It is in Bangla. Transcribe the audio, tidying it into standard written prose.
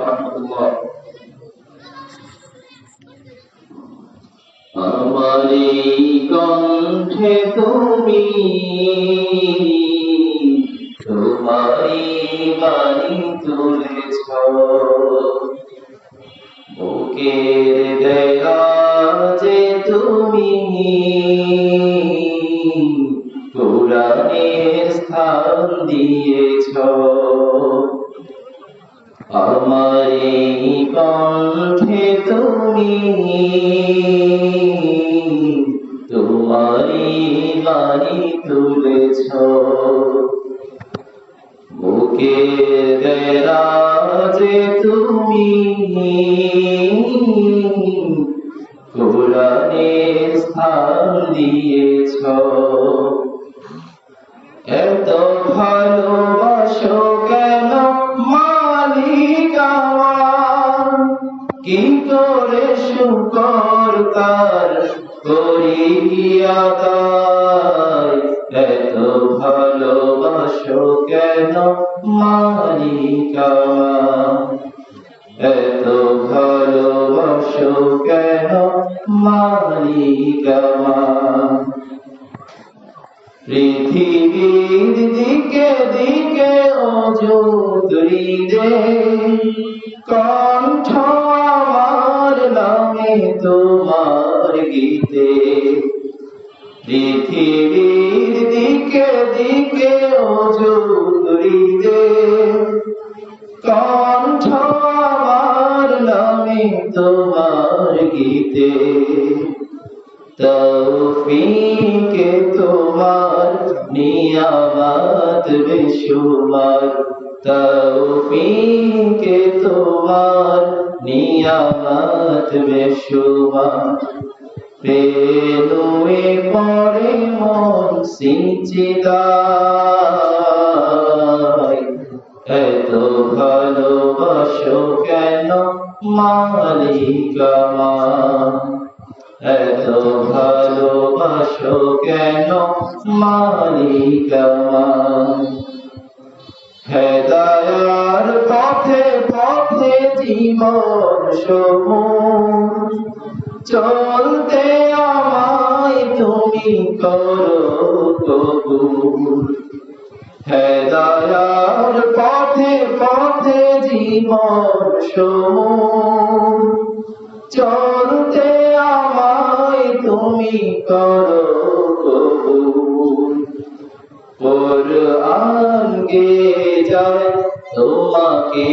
রাহমাতুল্লাহ। আমারি কণ্ঠে তুমি তোমারি বাণী তুলেছ, বুকের দেয়ালে তুমি কোরআনের স্থান দিয়েছ। আমারি কণ্ঠে তুমি তোমারি বাণী তুলেছ, বুকের দেয়ালে তুমি কোরআনের স্থান দিয়েছ। এত ভালোবাসো কেন মালিক আমার, কি করে শুকর তার করি আদায়। এত ভালোবাসো কেন মালিক আমার, এত ভালোবাসো কেন মালিক আমার। পৃথিবীর দিকে দিকে অযুদ্রিদে কণ্ঠ আমার নামে তোমার গীতে। পৃথিবীর দিকে দিকে অযুদ্রিদে কণ্ঠ আমার নামে তোমার গীতে। তৌফিকে তোমার নিয়ামত বেশুমার, তৌফিকে তোমার নিয়ামত বেশুমার। প্রেমে পড়ে মন সিজদায়, এত ভালোবাসো কেন মালিক আমার, এত ভালোবাসো কেন মালিক আমার। হেদায়ার পথে পথে জীবন সমূহ চলতে আমায় তুমি করো কবুল। হেদায়ার পথে পথে জীবন সমূহ চলতে আমায় তুমি করো কবুল। কুরআন গে যায় তোমাকে